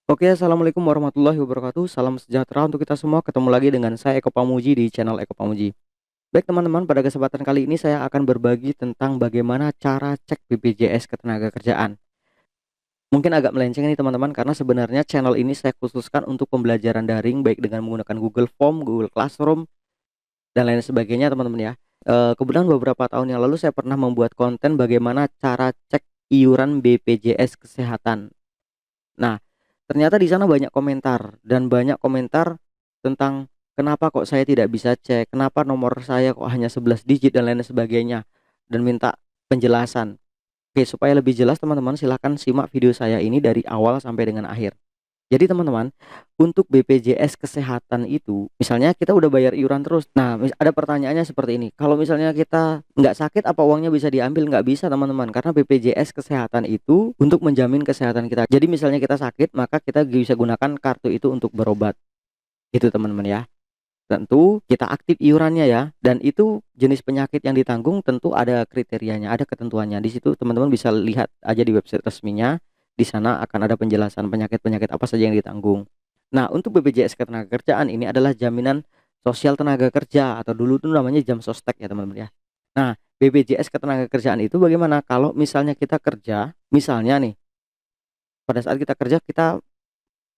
Oke, assalamualaikum warahmatullahi wabarakatuh. Salam sejahtera untuk kita semua. Ketemu lagi dengan saya Eko Pamuji di channel Eko Pamuji. Baik teman-teman, pada kesempatan kali ini saya akan berbagi tentang bagaimana cara cek BPJS Ketenagakerjaan. Mungkin agak melenceng nih teman-teman, karena sebenarnya channel ini saya khususkan untuk pembelajaran daring, baik dengan menggunakan Google Form, Google Classroom, dan lain sebagainya teman-teman ya. Kebetulan beberapa tahun yang lalu saya pernah membuat konten bagaimana cara cek iuran BPJS Kesehatan. Nah, ternyata di sana banyak komentar dan banyak komentar tentang kenapa kok saya tidak bisa cek, kenapa nomor saya kok hanya 11 digit dan lain sebagainya, dan minta penjelasan. Oke, supaya lebih jelas teman-teman silahkan simak video saya ini dari awal sampai dengan akhir. Jadi teman-teman, untuk BPJS Kesehatan itu, misalnya kita udah bayar iuran terus. Nah, ada pertanyaannya seperti ini. Kalau misalnya kita nggak sakit, apa uangnya bisa diambil? Nggak bisa teman-teman, karena BPJS Kesehatan itu untuk menjamin kesehatan kita. Jadi misalnya kita sakit, maka kita bisa gunakan kartu itu untuk berobat. Itu teman-teman ya. Tentu kita aktif iurannya ya. Dan itu jenis penyakit yang ditanggung tentu ada kriterianya, ada ketentuannya. Di situ teman-teman bisa lihat aja di website resminya. Di sana akan ada penjelasan penyakit-penyakit apa saja yang ditanggung. Nah, untuk BPJS Ketenagakerjaan ini adalah jaminan sosial tenaga kerja, atau dulu itu namanya jam sostek ya teman-teman ya. Nah, BPJS Ketenagakerjaan itu bagaimana kalau misalnya kita kerja, misalnya nih, pada saat kita kerja kita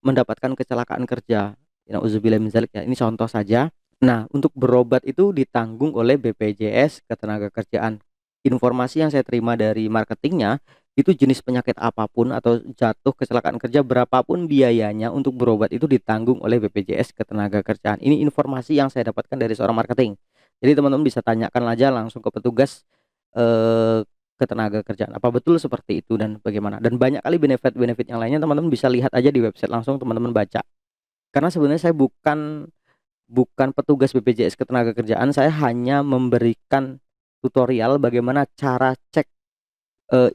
mendapatkan kecelakaan kerja. Nauzubillah min dzalik ya. Ini contoh saja. Nah, untuk berobat itu ditanggung oleh BPJS Ketenagakerjaan. Informasi yang saya terima dari marketingnya, itu jenis penyakit apapun atau jatuh kecelakaan kerja berapapun biayanya untuk berobat itu ditanggung oleh BPJS Ketenagakerjaan. Ini informasi yang saya dapatkan dari seorang marketing. Jadi teman-teman bisa tanyakan aja langsung ke petugas eh, Ketenagakerjaan. Apa betul seperti itu dan bagaimana? Dan banyak kali benefit-benefit yang lainnya teman-teman bisa lihat aja di website langsung teman-teman baca. Karena sebenarnya saya bukan bukan petugas BPJS Ketenagakerjaan, saya hanya memberikan tutorial bagaimana cara cek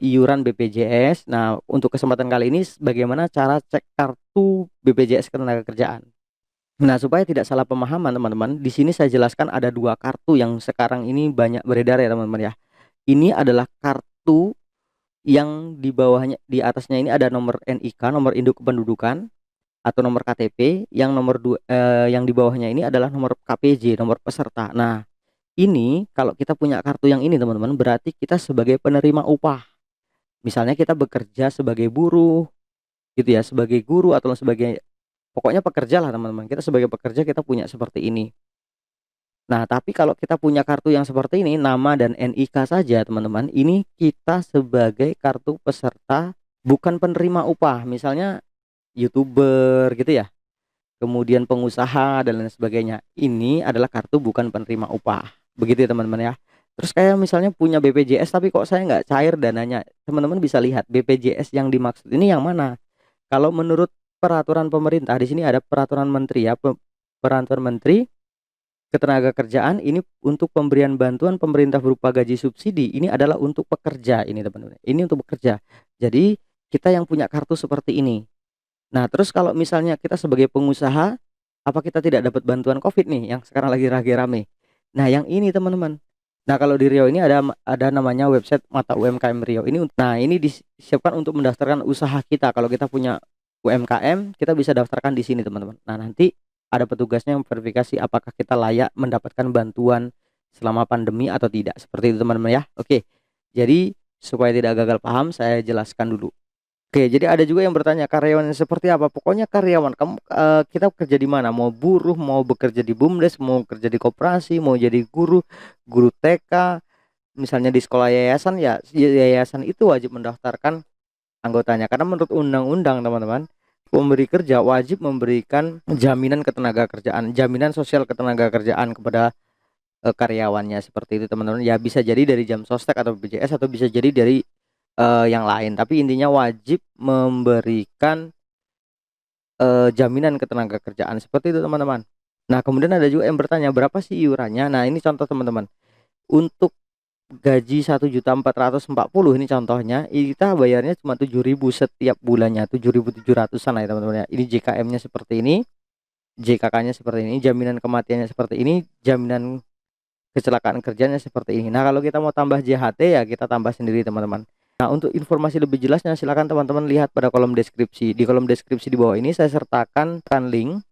iuran BPJS. Nah, untuk kesempatan kali ini bagaimana cara cek kartu BPJS Ketenagakerjaan. Nah, supaya tidak salah pemahaman teman-teman, di sini saya jelaskan ada dua kartu yang sekarang ini banyak beredar ya teman-teman ya. Ini adalah kartu yang di bawahnya, di atasnya ini ada nomor NIK, nomor induk kependudukan atau nomor KTP, yang yang di bawahnya ini adalah nomor KPJ, nomor peserta. Nah, ini kalau kita punya kartu yang ini teman-teman, berarti kita sebagai penerima upah. Misalnya kita bekerja sebagai buruh gitu ya, sebagai guru atau sebagai, pokoknya pekerja lah teman-teman. Kita sebagai pekerja kita punya seperti ini. Nah, tapi kalau kita punya kartu yang seperti ini, nama dan NIK saja, teman-teman, ini kita sebagai kartu peserta, bukan penerima upah. Misalnya YouTuber gitu ya, kemudian pengusaha dan lain sebagainya. Ini adalah kartu bukan penerima upah. Begitu ya, teman-teman ya. Terus kayak misalnya punya BPJS tapi kok saya nggak cair dananya. Teman-teman bisa lihat BPJS yang dimaksud ini yang mana. Kalau menurut peraturan pemerintah, di sini ada peraturan menteri ya, peraturan menteri Ketenagakerjaan ini untuk pemberian bantuan pemerintah berupa gaji subsidi, ini adalah untuk pekerja ini teman-teman. Ini untuk bekerja. Jadi kita yang punya kartu seperti ini. Nah, terus kalau misalnya kita sebagai pengusaha, apa kita tidak dapat bantuan COVID nih yang sekarang lagi rame-rame? Nah, yang ini teman-teman. Nah, kalau di Riau ini ada namanya website Mata UMKM Riau. Nah, ini disiapkan untuk mendaftarkan usaha kita. Kalau kita punya UMKM, kita bisa daftarkan di sini, teman-teman. Nah, nanti ada petugasnya yang verifikasi apakah kita layak mendapatkan bantuan selama pandemi atau tidak. Seperti itu, teman-teman ya. Oke. Jadi, supaya tidak gagal paham, saya jelaskan dulu. Oke, jadi ada juga yang bertanya karyawan yang seperti apa? Pokoknya karyawan, kamu kita kerja di mana? Mau buruh, mau bekerja di BUMDes, mau kerja di koperasi, mau jadi guru, guru TK, misalnya di sekolah yayasan ya, yayasan itu wajib mendaftarkan anggotanya. Karena menurut undang-undang teman-teman, pemberi kerja wajib memberikan jaminan ketenagakerjaan, jaminan sosial ketenagakerjaan kepada karyawannya, seperti itu teman-teman. Ya bisa jadi dari jam sostek atau BPJS, atau bisa jadi dari yang lain, tapi intinya wajib memberikan jaminan ketenagakerjaan, seperti itu teman-teman. Nah, kemudian ada juga yang bertanya berapa sih iurannya. Nah, ini contoh teman-teman. Untuk gaji 1.440.000 ini contohnya, kita bayarnya cuma 7.000 setiap bulannya, 7.700-an ya teman-teman ya. Ini JKM-nya seperti ini, JKK-nya seperti ini, jaminan kematiannya seperti ini, jaminan kecelakaan kerjanya seperti ini. Nah, kalau kita mau tambah JHT ya kita tambah sendiri teman-teman. Nah, untuk informasi lebih jelasnya silakan teman-teman lihat pada kolom deskripsi. Di kolom deskripsi di bawah ini saya sertakan link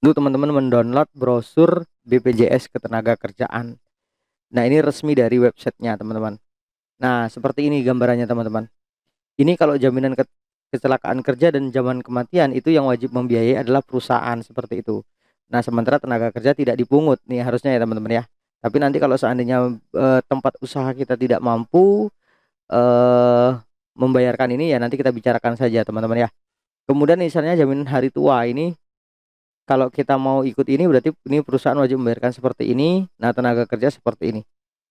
untuk teman-teman mendownload brosur BPJS Ketenagakerjaan. Nah, ini resmi dari websitenya teman-teman. Nah, seperti ini gambarannya teman-teman. Ini kalau jaminan kecelakaan kerja dan jaminan kematian itu yang wajib membiayai adalah perusahaan, seperti itu. Nah, sementara tenaga kerja tidak dipungut nih harusnya ya teman-teman ya. Tapi nanti kalau seandainya tempat usaha kita tidak mampu membayarkan ini, ya nanti kita bicarakan saja teman-teman ya. Kemudian misalnya jaminan hari tua ini, kalau kita mau ikut ini berarti ini perusahaan wajib membayarkan seperti ini. Nah, tenaga kerja seperti ini.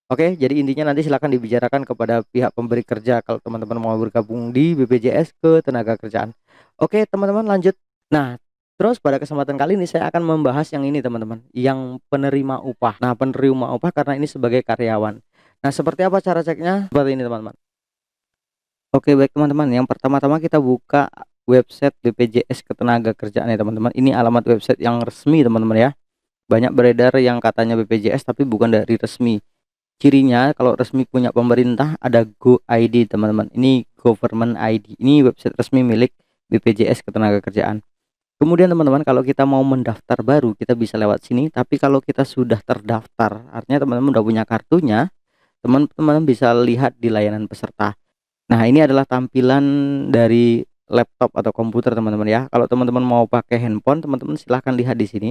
Oke, jadi intinya nanti silakan dibicarakan kepada pihak pemberi kerja kalau teman-teman mau bergabung di BPJS Ketenagakerjaan. Oke, teman-teman lanjut. Nah, terus pada kesempatan kali ini saya akan membahas yang ini teman-teman, yang penerima upah. Nah, penerima upah karena ini sebagai karyawan. Nah, seperti apa cara ceknya? Seperti ini teman-teman. Oke, baik teman-teman. Yang pertama-tama kita buka website BPJS Ketenagakerjaan ya teman-teman. Ini alamat website yang resmi teman-teman ya. Banyak beredar yang katanya BPJS tapi bukan dari resmi. Cirinya kalau resmi punya pemerintah ada Go ID teman-teman. Ini Government ID. Ini website resmi milik BPJS Ketenagakerjaan. Kemudian teman-teman kalau kita mau mendaftar baru kita bisa lewat sini. Tapi kalau kita sudah terdaftar, artinya teman-teman udah punya kartunya, teman-teman bisa lihat di layanan peserta. Nah, ini adalah tampilan dari laptop atau komputer teman-teman ya. Kalau teman-teman mau pakai handphone, teman-teman silahkan lihat di sini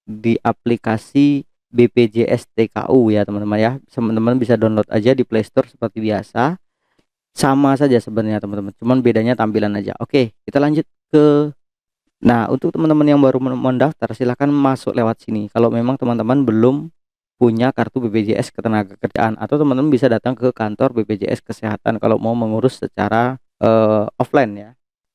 di aplikasi BPJS TKU ya teman-teman ya. Teman-teman bisa download aja di Play Store seperti biasa. Sama saja sebenarnya teman-teman, cuman bedanya tampilan aja. Oke, kita lanjut ke. Nah, untuk teman-teman yang baru mendaftar silahkan masuk lewat sini. Kalau memang teman-teman belum punya kartu BPJS Ketenagakerjaan, atau teman-teman bisa datang ke kantor BPJS Kesehatan kalau mau mengurus secara offline ya.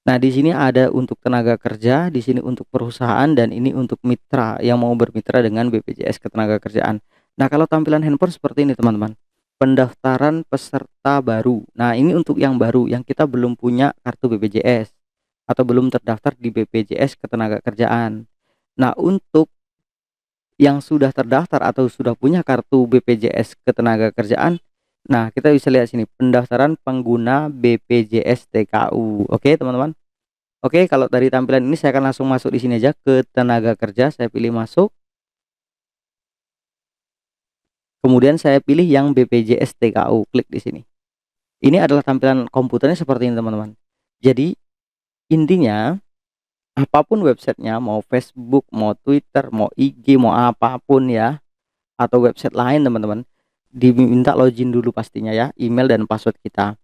Nah, di sini ada untuk tenaga kerja, di sini untuk perusahaan, dan ini untuk mitra yang mau bermitra dengan BPJS Ketenagakerjaan. Nah, kalau tampilan handphone seperti ini, teman-teman. Pendaftaran peserta baru. Nah, ini untuk yang baru, yang kita belum punya kartu BPJS atau belum terdaftar di BPJS Ketenagakerjaan. Nah, untuk yang sudah terdaftar atau sudah punya kartu BPJS Ketenagakerjaan, nah, kita bisa lihat sini pendaftaran pengguna BPJS TKU. Oke, teman-teman. Oke, kalau dari tampilan ini saya akan langsung masuk di sini aja ke tenaga kerja, saya pilih masuk. Kemudian saya pilih yang BPJS TKU, klik di sini. Ini adalah tampilan komputernya seperti ini, teman-teman. Jadi, intinya apapun websitenya, mau Facebook, mau Twitter, mau IG, mau apapun ya, atau website lain teman-teman, diminta login dulu pastinya ya, email dan password kita.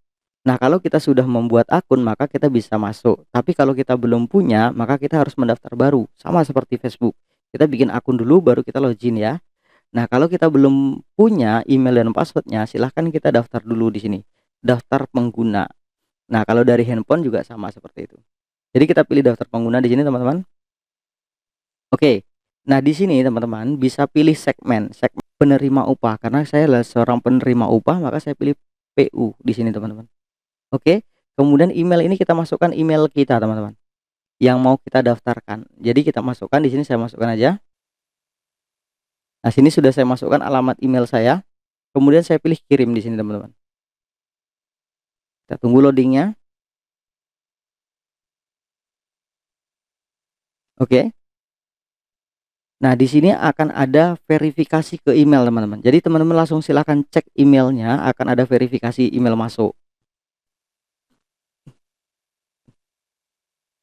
Nah, kalau kita sudah membuat akun maka kita bisa masuk. Tapi kalau kita belum punya, maka kita harus mendaftar baru. Sama seperti Facebook. Kita bikin akun dulu baru kita login ya. Nah, kalau kita belum punya email dan passwordnya, silahkan kita daftar dulu di sini. Daftar pengguna. Nah, kalau dari handphone juga sama seperti itu. Jadi kita pilih daftar pengguna di sini teman-teman. Oke. Nah, di sini teman-teman bisa pilih segmen penerima upah. Karena saya adalah seorang penerima upah, maka saya pilih PU di sini teman-teman. Oke, kemudian email ini kita masukkan email kita teman-teman yang mau kita daftarkan. Jadi kita masukkan di sini, saya masukkan aja. Nah, sini sudah saya masukkan alamat email saya. Kemudian saya pilih kirim di sini teman-teman. Kita tunggu loadingnya. Oke. Nah, di sini akan ada verifikasi ke email teman-teman. Jadi teman-teman langsung silahkan cek emailnya, akan ada verifikasi email masuk.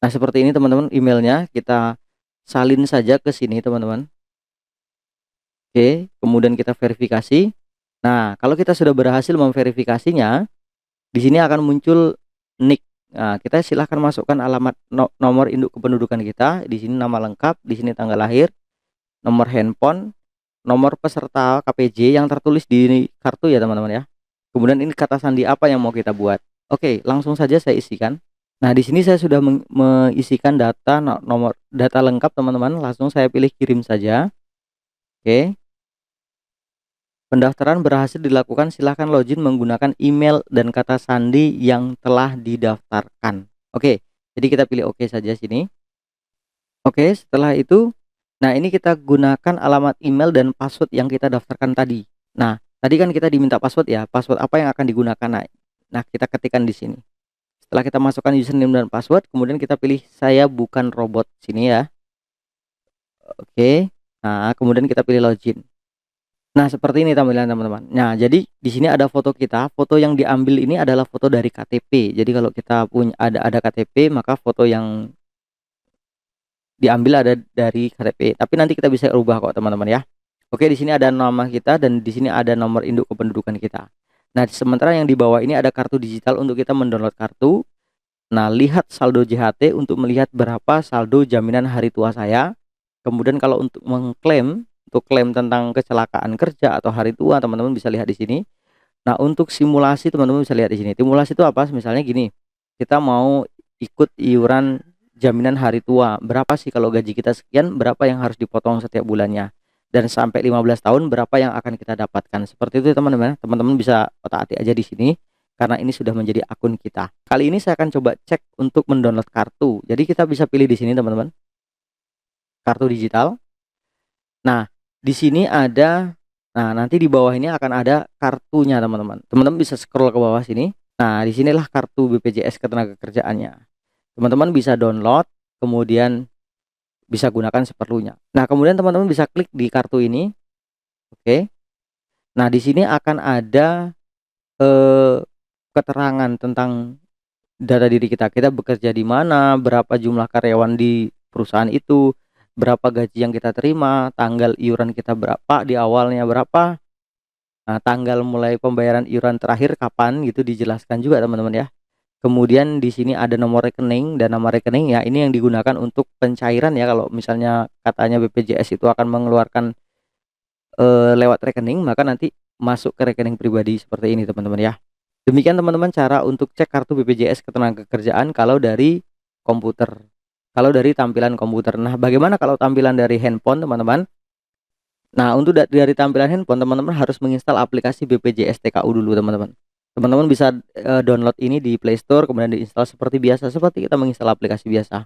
Nah, seperti ini teman-teman emailnya, kita salin saja ke sini teman-teman. Oke, kemudian kita verifikasi. Nah, kalau kita sudah berhasil memverifikasinya, di sini akan muncul nick. Nah, kita silahkan masukkan alamat nomor induk kependudukan kita. Di sini nama lengkap, di sini tanggal lahir, nomor handphone, nomor peserta KPJ yang tertulis di kartu ya teman-teman ya. Kemudian ini kata sandi apa yang mau kita buat. Oke, langsung saja saya isikan. Nah, di sini saya sudah mengisikan data nomor data lengkap teman-teman. Langsung saya pilih kirim saja. Oke. Pendaftaran berhasil dilakukan, silahkan login menggunakan email dan kata sandi yang telah didaftarkan. Oke, jadi kita pilih oke saja sini. Oke, setelah itu, nah ini kita gunakan alamat email dan password yang kita daftarkan tadi. Nah, tadi kan kita diminta password ya, password apa yang akan digunakan. Nah, Nah, kita ketikkan di sini. Setelah kita masukkan username dan password, kemudian kita pilih saya bukan robot sini ya. Oke. Nah, kemudian kita pilih login. Nah, seperti ini tampilan teman-teman. Nah, jadi di sini ada foto kita. Foto yang diambil ini adalah foto dari KTP. Jadi kalau kita punya ada KTP, maka foto yang diambil ada dari KTP. Tapi nanti kita bisa ubah kok teman-teman ya. Oke, di sini ada nama kita dan di sini ada nomor induk kependudukan kita. Nah, sementara yang di bawah ini ada kartu digital untuk kita mendownload kartu. Nah, lihat saldo JHT untuk melihat berapa saldo jaminan hari tua saya. Kemudian kalau untuk mengklaim, untuk klaim tentang kecelakaan kerja atau hari tua, teman-teman bisa lihat di sini. Nah, untuk simulasi teman-teman bisa lihat di sini. Simulasi itu apa? Misalnya gini, kita mau ikut iuran jaminan hari tua. Berapa sih kalau gaji kita sekian, berapa yang harus dipotong setiap bulannya? Dan sampai 15 tahun berapa yang akan kita dapatkan? Seperti itu teman-teman. Teman-teman bisa otak-atik aja di sini karena ini sudah menjadi akun kita. Kali ini saya akan coba cek untuk mendownload kartu. Jadi kita bisa pilih di sini teman-teman. Kartu digital. Nah, di sini ada, nah nanti di bawah ini akan ada kartunya teman-teman. Teman-teman bisa scroll ke bawah sini. Nah, disinilah kartu BPJS Ketenagakerjaannya. Teman-teman bisa download, kemudian bisa gunakan seperlunya. Nah, kemudian teman-teman bisa klik di kartu ini. Oke. Nah, di sini akan ada keterangan tentang data diri kita. Kita bekerja di mana, berapa jumlah karyawan di perusahaan itu, berapa gaji yang kita terima, tanggal iuran kita berapa, di awalnya berapa, nah, tanggal mulai pembayaran iuran terakhir kapan gitu dijelaskan juga teman-teman ya. Kemudian di sini ada nomor rekening dan nama rekening ya, ini yang digunakan untuk pencairan ya. Kalau misalnya katanya BPJS itu akan mengeluarkan lewat rekening, maka nanti masuk ke rekening pribadi seperti ini teman-teman ya. Demikian teman-teman cara untuk cek kartu BPJS Ketenagakerjaan kalau dari komputer. Kalau dari tampilan komputer. Nah, bagaimana kalau tampilan dari handphone teman-teman? Nah, untuk dari tampilan handphone teman-teman harus menginstal aplikasi BPJS TKU dulu teman-teman. Teman-teman bisa download ini di Play Store kemudian diinstal seperti biasa, seperti kita menginstal aplikasi biasa.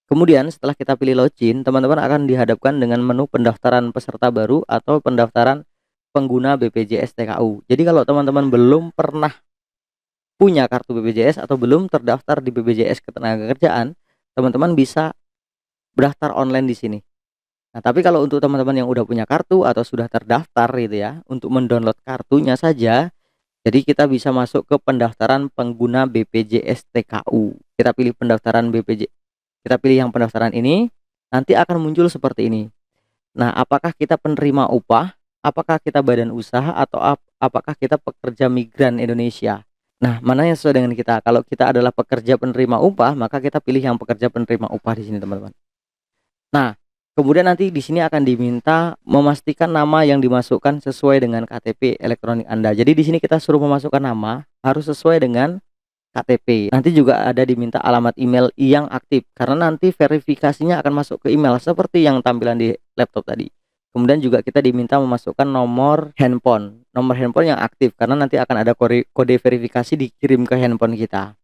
Kemudian setelah kita pilih login, teman-teman akan dihadapkan dengan menu pendaftaran peserta baru atau pendaftaran pengguna BPJS TKU. Jadi kalau teman-teman belum pernah punya kartu BPJS atau belum terdaftar di BPJS Ketenagakerjaan, teman-teman bisa berdaftar online di sini. Nah, tapi kalau untuk teman-teman yang udah punya kartu atau sudah terdaftar gitu ya, untuk mendownload kartunya saja, jadi kita bisa masuk ke pendaftaran pengguna BPJS TKU. Kita pilih pendaftaran BPJS. Kita pilih yang pendaftaran ini, nanti akan muncul seperti ini. Nah, apakah kita penerima upah, apakah kita badan usaha, atau apakah kita pekerja migran Indonesia? Nah, mana yang sesuai dengan kita? Kalau kita adalah pekerja penerima upah, maka kita pilih yang pekerja penerima upah di sini, teman-teman. Nah, kemudian nanti di sini akan diminta memastikan nama yang dimasukkan sesuai dengan KTP elektronik Anda. Jadi di sini kita suruh memasukkan nama harus sesuai dengan KTP. Nanti juga ada diminta alamat email yang aktif karena nanti verifikasinya akan masuk ke email seperti yang tampilan di laptop tadi. Kemudian juga kita diminta memasukkan nomor handphone yang aktif karena nanti akan ada kode verifikasi dikirim ke handphone kita.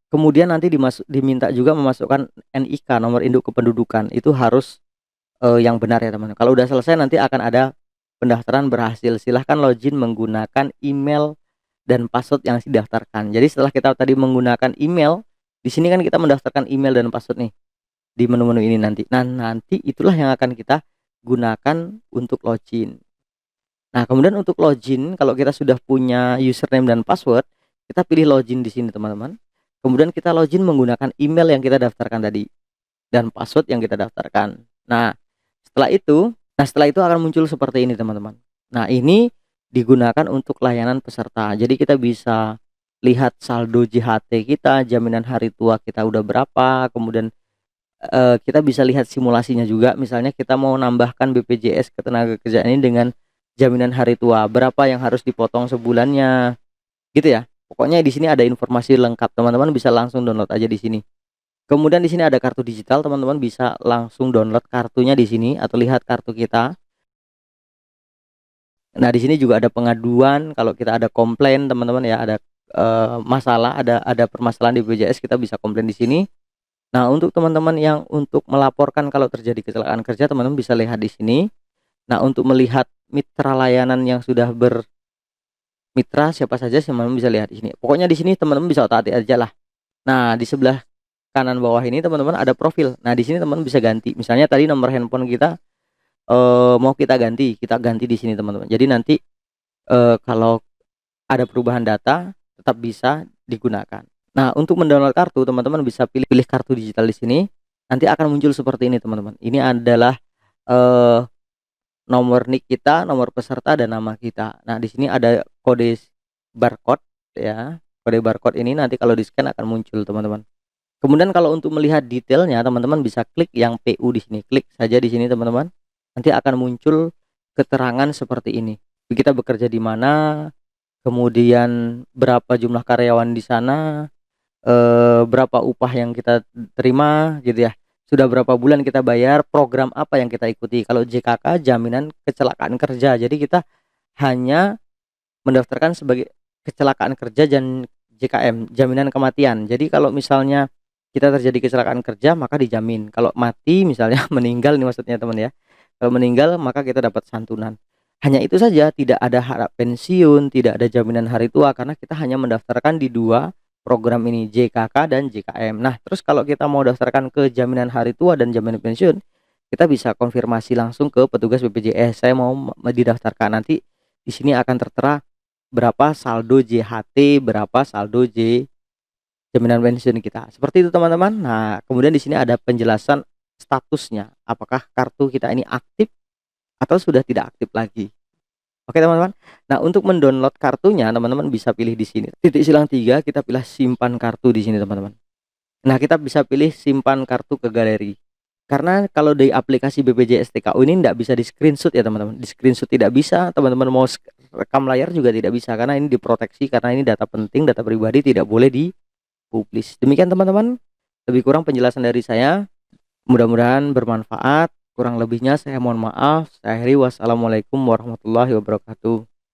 Kemudian nanti diminta juga memasukkan NIK, nomor induk kependudukan. Itu harus yang benar ya teman-teman. Kalau udah selesai nanti akan ada pendaftaran berhasil. Silahkan login menggunakan email dan password yang didaftarkan. Jadi setelah kita tadi menggunakan email, di sini kan kita mendaftarkan email dan password nih di menu-menu ini nanti. Nah, nanti itulah yang akan kita gunakan untuk login. Nah, kemudian untuk login, kalau kita sudah punya username dan password, kita pilih login di sini teman-teman. Kemudian kita login menggunakan email yang kita daftarkan tadi dan password yang kita daftarkan. Nah, setelah itu akan muncul seperti ini teman-teman. Nah, ini digunakan untuk layanan peserta. Jadi kita bisa lihat saldo JHT kita, jaminan hari tua kita udah berapa, kemudian kita bisa lihat simulasinya juga. Misalnya kita mau nambahkan BPJS Ketenagakerjaan ini dengan jaminan hari tua, berapa yang harus dipotong sebulannya, gitu ya. Pokoknya di sini ada informasi lengkap, teman-teman bisa langsung download aja di sini. Kemudian di sini ada kartu digital, teman-teman bisa langsung download kartunya di sini atau lihat kartu kita. Nah, di sini juga ada pengaduan kalau kita ada komplain, teman-teman ya, ada masalah, ada permasalahan di BPJS, kita bisa komplain di sini. Nah, untuk teman-teman yang untuk melaporkan kalau terjadi kecelakaan kerja, teman-teman bisa lihat di sini. Nah, untuk melihat mitra layanan yang sudah mitra siapa saja teman-teman bisa lihat di sini. Pokoknya di sini teman-teman bisa otak-atik aja lah. Nah, di sebelah kanan bawah ini teman-teman ada profil. Nah, di sini teman-teman bisa ganti. Misalnya tadi nomor handphone kita mau kita ganti di sini teman-teman. Jadi nanti kalau ada perubahan data tetap bisa digunakan. Nah, untuk mendownload kartu teman-teman bisa pilih kartu digital di sini. Nanti akan muncul seperti ini teman-teman. Ini adalah eh, nomor NIK kita, nomor peserta dan nama kita. Nah, di sini ada kode barcode ya. Kode barcode ini nanti kalau di-scan akan muncul teman-teman. Kemudian kalau untuk melihat detailnya teman-teman bisa klik yang PU di sini. Klik saja di sini teman-teman. Nanti akan muncul keterangan seperti ini. Kita bekerja di mana, kemudian berapa jumlah karyawan di sana, berapa upah yang kita terima gitu ya. Sudah berapa bulan kita bayar, program apa yang kita ikuti. Kalau JKK jaminan kecelakaan kerja. Jadi kita hanya mendaftarkan sebagai kecelakaan kerja dan JKM, jaminan kematian. Jadi kalau misalnya kita terjadi kecelakaan kerja maka dijamin. Kalau mati misalnya meninggal ini maksudnya teman ya. Kalau meninggal maka kita dapat santunan. Hanya itu saja, tidak ada harap pensiun, tidak ada jaminan hari tua karena kita hanya mendaftarkan di dua program ini, JKK dan JKM. Nah, terus kalau kita mau daftarkan ke jaminan hari tua dan jaminan pensiun, kita bisa konfirmasi langsung ke petugas BPJS. Saya mau didaftarkan, nanti di sini akan tertera berapa saldo JHT, berapa saldo jaminan pensiun kita. Seperti itu teman-teman. Nah, kemudian di sini ada penjelasan statusnya, apakah kartu kita ini aktif atau sudah tidak aktif lagi. Oke teman-teman. Nah, untuk mendownload kartunya teman-teman bisa pilih di sini. Titik silang 3 kita pilih simpan kartu di sini teman-teman. Nah, kita bisa pilih simpan kartu ke galeri. Karena kalau di aplikasi BPJS TKU ini tidak bisa di screenshot ya teman-teman. Di screenshot tidak bisa, teman-teman mau rekam layar juga tidak bisa karena ini diproteksi, karena ini data penting, data pribadi tidak boleh dipublish. Demikian teman-teman. Lebih kurang penjelasan dari saya. Mudah-mudahan bermanfaat. Kurang lebihnya saya mohon maaf. Saya akhiri, wassalamualaikum warahmatullahi wabarakatuh.